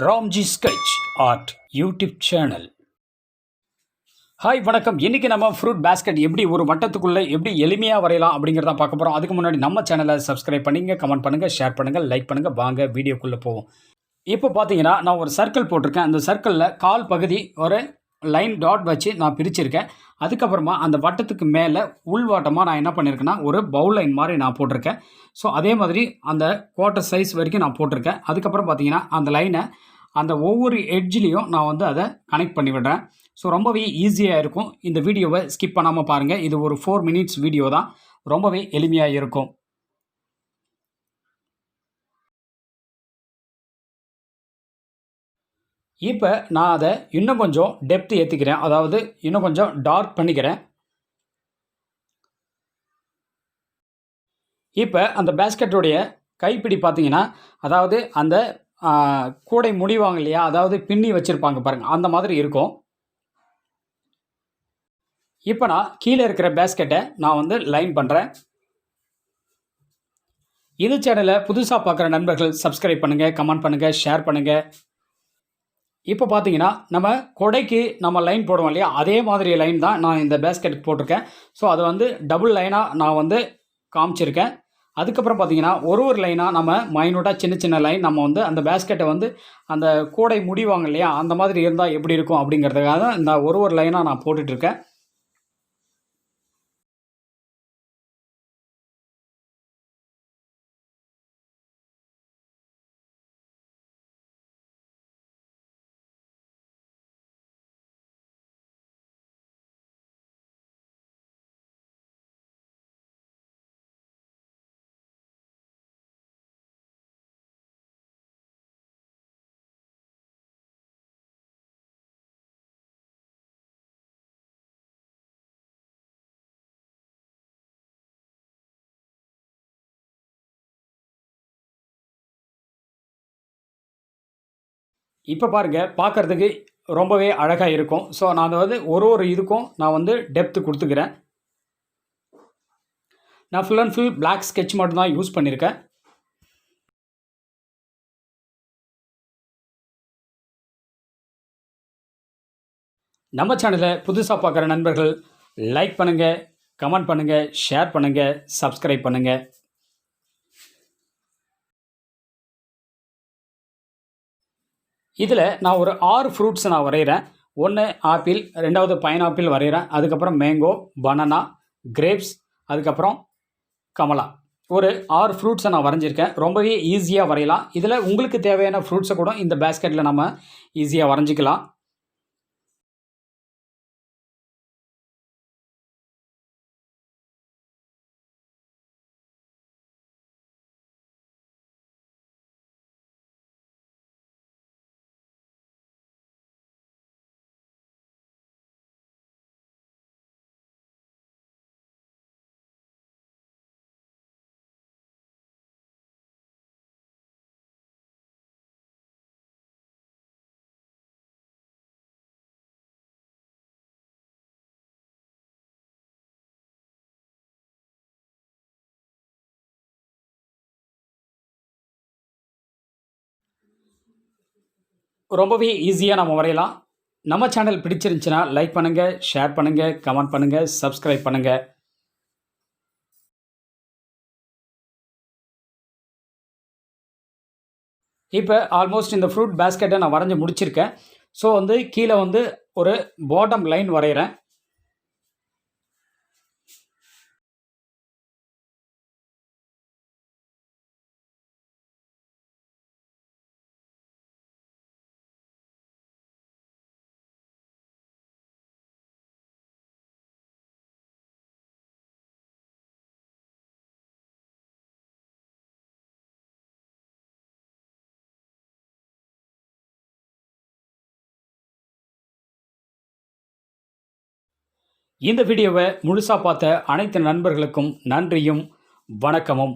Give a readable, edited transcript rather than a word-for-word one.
Ramji sketch art YouTube channel. Hi வணக்கம். இன்றைக்கி நம்ம ஃப்ரூட் பேஸ்கெட் எப்படி ஒரு வட்டத்துக்குள்ளே எப்படி எளிமையாக வரையலாம் அப்படிங்கிறத பார்க்க போகிறோம். அதுக்கு முன்னாடி நம்ம சேனலை சப்ஸ்கிரைப் பண்ணிங்க, கமெண்ட் பண்ணுங்கள், ஷேர் பண்ணுங்கள், லைக் பண்ணுங்கள். வாங்க வீடியோக்குள்ளே போவோம். இப்போ பார்த்தீங்கன்னா நான் ஒரு சர்க்கிள் போட்டிருக்கேன். அந்த சர்க்கிளில் கால் பகுதி ஒரு லைன் டாட் வச்சு நான் பிரிச்சிருக்கேன். அதுக்கப்புறமா அந்த வட்டத்துக்கு மேலே உள்வாட்டமாக நான் என்ன பண்ணியிருக்கேன்னா ஒரு பவுல் லைன் மாதிரி நான் போட்டிருக்கேன். ஸோ அதே மாதிரி அந்த குவார்ட்டர் சைஸ் வரைக்கும் நான் போட்டிருக்கேன். அதுக்கப்புறம் பார்த்தீங்கன்னா அந்த லைனை அந்த ஒவ்வொரு எட்ஜ்லேயும் நான் அதை கனெக்ட் பண்ணி விடுறேன். ஸோ ரொம்பவே ஈஸியாக இருக்கும். இந்த வீடியோவை ஸ்கிப் பண்ணாமல் பாருங்கள். இது ஒரு 4 மினிட்ஸ் வீடியோ தான். ரொம்பவே எளிமையாக இருக்கும். இப்போ நான் அதை இன்னும் கொஞ்சம் டெப்த் ஏற்றிக்கிறேன். அதாவது இன்னும் கொஞ்சம் டார்க் பண்ணிக்கிறேன். இப்போ அந்த பேஸ்கெட்டோடைய கைப்பிடி பார்த்தீங்கன்னா, அதாவது அந்த கூடை முடிவாங்க இல்லையா, அதாவது பின்னி வச்சுருப்பாங்க பாருங்கள், அந்த மாதிரி இருக்கும். இப்போ நான் கீழே இருக்கிற பேஸ்கெட்டை நான் லைன் பண்ணுறேன். இது சேனலை புதுசாக பார்க்குற நண்பர்கள் சப்ஸ்கிரைப் பண்ணுங்கள், கமெண்ட் பண்ணுங்கள், ஷேர் பண்ணுங்கள். இப்போ பார்த்தீங்கன்னா நம்ம கொடைக்கு நம்ம லைன் போடுவோம் இல்லையா, அதே மாதிரி லைன் தான் நான் இந்த பேஸ்கெட்டுக்கு போட்டிருக்கேன். ஸோ அதை டபுள் லைனாக நான் காமிச்சிருக்கேன். அதுக்கப்புறம் பார்த்தீங்கன்னா ஒரு லைனாக நம்ம மைனூட்டாக சின்ன சின்ன லைன் நம்ம அந்த பேஸ்கெட்டை அந்த கூடை முடிவாங்க இல்லையா, அந்த மாதிரி இருந்தால் எப்படி இருக்கும் அப்படிங்கிறதுக்காக இந்த ஒரு லைனாக நான் போட்டுட்ருக்கேன். இப்போ பாருங்கள், பார்க்குறதுக்கு ரொம்பவே அழகாக இருக்கும். ஸோ நான் ஒரு இதுக்கும் நான் டெப்த்து கொடுத்துக்கிறேன். நான் full and full black sketch மட்டும் தான் யூஸ் பண்ணியிருக்கேன். நம்ம சேனலை புதுசாக பார்க்குற நண்பர்கள் லைக் பண்ணுங்கள், கமெண்ட் பண்ணுங்கள், ஷேர் பண்ணுங்கள், சப்ஸ்கிரைப் பண்ணுங்கள். இதில் நான் ஒரு 6 ஃப்ரூட்ஸ் நான் வரைகிறேன். 1 ஆப்பிள், 2வது பைனாப்பிள் வரைகிறேன். அதுக்கப்புறம் மேங்கோ, பனானா, கிரேப்ஸ், அதுக்கப்புறம் கமலா. ஒரு 6 ஃப்ரூட்ஸை நான் வரைஞ்சிருக்கேன். ரொம்பவே ஈஸியாக வரையலாம். இதில் உங்களுக்கு தேவையான ஃப்ரூட்ஸை கூட இந்த பேஸ்கெட்டில் நம்ம ஈஸியாக வரைஞ்சிக்கலாம். ரொம்பவே ஈஸியாக நம்ம வரையலாம். நம்ம சேனல் பிடிச்சிருந்துச்சுன்னா லைக் பண்ணுங்கள், ஷேர் பண்ணுங்கள், கமெண்ட் பண்ணுங்கள், சப்ஸ்கிரைப் பண்ணுங்கள். இப்போ ஆல்மோஸ்ட் இந்த ஃப்ரூட் பேஸ்கெட்டை நான் வரைஞ்சி முடிச்சிருக்கேன். ஸோ கீழே ஒரு பாட்டம் லைன் வரைகிறேன். இந்த வீடியோவை முழுசாக பார்த்த அனைத்து நண்பர்களுக்கும் நன்றியும் வணக்கமும்.